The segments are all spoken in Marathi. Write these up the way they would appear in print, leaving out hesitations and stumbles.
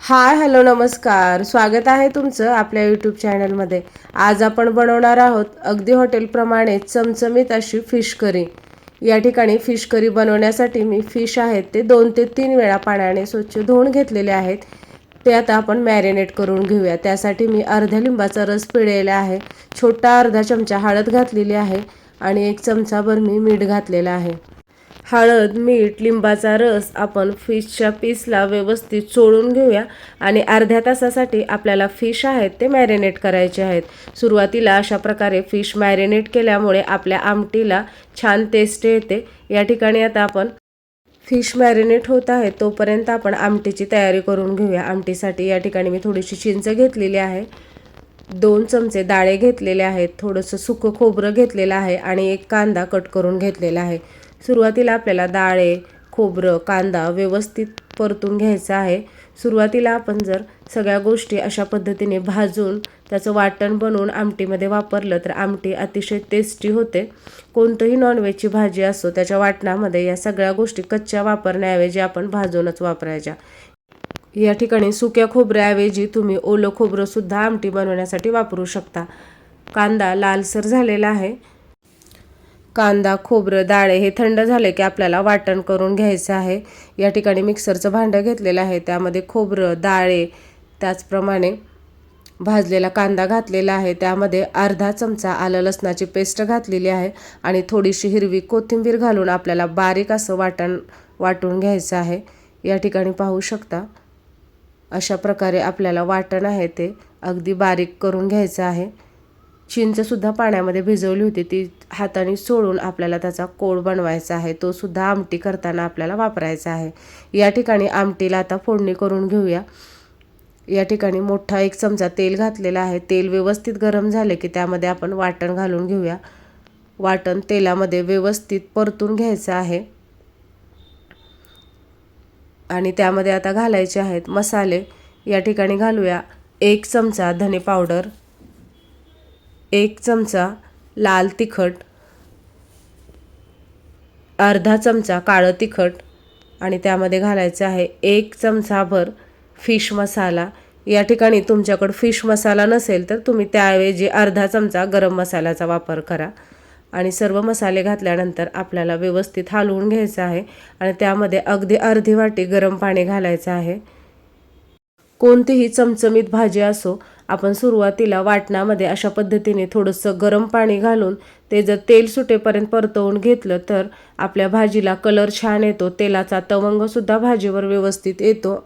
हाय हॅलो नमस्कार, स्वागत आहे तुमचं आपल्या यूट्यूब चॅनलमध्ये। आज आपण बनवणार आहोत अगदी हॉटेलप्रमाणे चमचमीत अशी फिश करी। या ठिकाणी फिश करी बनवण्यासाठी मी फिश आहेत ते 2 ते 3 वेळा पाण्याने स्वच्छ धुवून घेतलेले आहेत। ते आता आपण मॅरिनेट करून घेऊया। त्यासाठी मी अर्ध्या लिंबाचा रस पिळलेला आहे, छोटा अर्धा चमचा हळद घातलेली आहे आणि 1 चमचाभर मी मीठ घातलेलं आहे। हळद, मीठ, लिंबाचा रस आपण फिशच्या पीसला व्यवस्थित चोळून घेऊया आणि अर्ध्या तासासाठी आपल्याला फिश आहेत ते मॅरिनेट करायचे आहेत। सुरुवातीला अशा प्रकारे फिश मॅरिनेट केल्यामुळे आपल्या आमटीला छान टेस्ट येते। या ठिकाणी आता आपण फिश मॅरिनेट होत आहे तोपर्यंत आपण आमटीची तयारी करून घेऊया। आमटीसाठी या ठिकाणी मी थोडीशी चिंच घेतलेली आहे, 2 चमचे डाळे घेतलेले आहेत, थोडंसं सुकं खोबरं घेतलेलं आहे आणि 1 कांदा कट करून घेतलेला आहे। सुरुवातीला आपल्याला डाळे, खोबरं, कांदा व्यवस्थित परतून घ्यायचा आहे। सुरुवातीला आपण जर सगळ्या गोष्टी अशा पद्धतीने भाजून त्याचं वाटण बनवून आमटीमध्ये वापरलं तर आमटी अतिशय टेस्टी होते। कोणतंही नॉनव्हेजची भाजी असो त्याच्या वाटणामध्ये या सगळ्या गोष्टी कच्च्या वापरण्याऐवजी आपण भाजूनच वापरायच्या। या ठिकाणी सुक्या खोबऱ्याऐवजी तुम्ही ओलं खोबरंसुद्धा आमटी बनवण्यासाठी वापरू शकता। कांदा लालसर झालेला आहे। कांदा, खोबरं, डाळे हे थंड झाले की आपल्याला वाटण करून घ्यायचं आहे। या ठिकाणी मिक्सरचं भांडं घेतलेलं आहे, त्यामध्ये खोबरं, डाळे, त्याचप्रमाणे भाजलेला कांदा घातलेला आहे, त्यामध्ये अर्धा चमचा आलं लसणाची पेस्ट घातलेली आहे आणि थोडीशी हिरवी कोथिंबीर घालून आपल्याला बारीक असं वाटून घ्यायचं आहे। या ठिकाणी पाहू शकता अशा प्रकारे आपल्याला वाटण आहे ते अगदी बारीक करून घ्यायचं आहे। चिंचसुद्धा पाण्यामध्ये भिजवली होती, ती हाताने सोडून आपल्याला त्याचा कोळ बनवायचा आहे, तो सुद्धा आमटी करताना आपल्याला वापरायचा आहे। या ठिकाणी आमटीला आता फोडणी करून घेऊया। या ठिकाणी मोठा 1 चमचा तेल घातलेला आहे। तेल व्यवस्थित गरम झाले की त्यामध्ये आपण वाटण घालून घेऊया। वाटण तेलामध्ये व्यवस्थित परतून घ्यायचं आहे आणि त्यामध्ये आता घालायचे आहेत मसाले। या ठिकाणी घालूया 1 चमचा धने पावडर, 1 चमचा लाल तिखट, अर्धा चमचा काळं तिखट आणि त्यामध्ये घालायचं आहे 1 चमचाभर फिश मसाला। या ठिकाणी तुमच्याकडे फिश मसाला नसेल तर तुम्ही त्याऐवजी अर्धा चमचा गरम मसाल्याचा वापर करा आणि सर्व मसाले घातल्यानंतर आपल्याला व्यवस्थित हलवून घ्यायचं आहे आणि त्यामध्ये अगदी अर्धी वाटी गरम पाणी घालायचं आहे। कोणतीही चमचमीत भाजी असो, आपण सुरुवातीला वाटणामध्ये अशा पद्धतीने थोडंसं गरम पाणी घालून ते जर तेल सुटेपर्यंत परतवून घेतलं तर आपल्या भाजीला कलर छान येतो, तेलाचा तवंगसुद्धा भाजीवर व्यवस्थित येतो।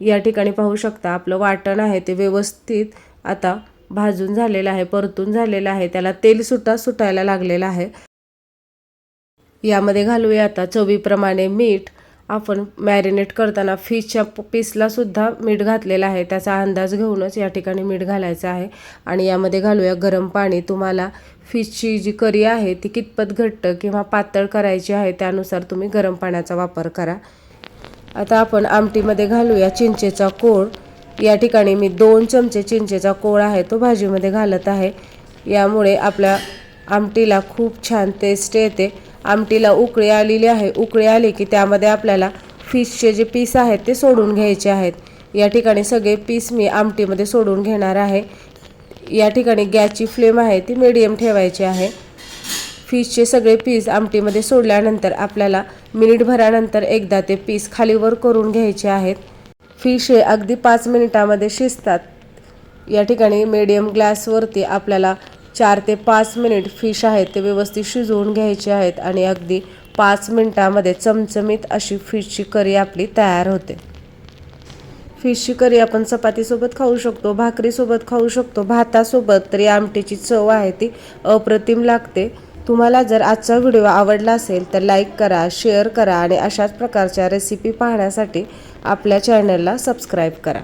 या ठिकाणी पाहू शकता आपलं वाटण आहे ते व्यवस्थित आता भाजून झालेलं आहे, परतून झालेलं आहे, त्याला तेल सुटायला लागलेलं आहे। यामध्ये घालूया आता चवीप्रमाणे मीठ। आपण मॅरिनेट करताना फिशच्या पीसला सुद्धा मीठ घातलेलं आहे, त्याचा अंदाज घेऊनच या ठिकाणी मीठ घालायचं आहे आणि यामध्ये घालूया गरम पाणी। तुम्हाला फिशची जी करी आहे ती कितपत घट्ट किंवा पातळ करायची आहे त्यानुसार तुम्ही गरम पाण्याचा वापर करा। आता आपण आमटीमध्ये घालूया चिंचेचा कोळ। या ठिकाणी मी 2 चमचे चिंचेचा कोळ आहे तो भाजीमध्ये घालत आहे। यामुळे आपल्या आमटीला खूप छान टेस्ट येते। आमटीला उकळी आलेली आहे, उकळी आली की त्यामध्ये आपल्याला फिशचे जे पीस आहेत ते सोडून घ्यायचे आहेत। या ठिकाणी सगळे पीस मी आमटीमध्ये सोडून घेणार आहे। या ठिकाणी गॅसची फ्लेम आहे ती मीडियम ठेवायची आहे। फिशचे सगळे पीस आमटीमध्ये सोडल्यानंतर आपल्याला मिनिटभरानंतर एकदा ते पीस खालीवर करून घ्यायचे आहेत। फिश हे अगदी 5 मिनिटामध्ये शिजतात। या ठिकाणी मीडियम गॅसवरती आपल्याला 4 ते 5 मिनिट फिश आहेत ते व्यवस्थित शिजवून घ्यायचे आहेत आणि अगदी 5 मिनिटामध्ये चमचमीत अशी फिशची करी आपली तयार होते। फिशची करी आपण चपातीसोबत खाऊ शकतो, भाकरीसोबत खाऊ शकतो, भातासोबत, तर या आमटीची चव आहे ती अप्रतिम लागते। तुम्हाला जर आजचा व्हिडिओ आवडला असेल तर लाईक करा, शेअर करा आणि अशाच प्रकारच्या रेसिपी पाहण्यासाठी आपल्या चॅनलला सबस्क्राईब करा।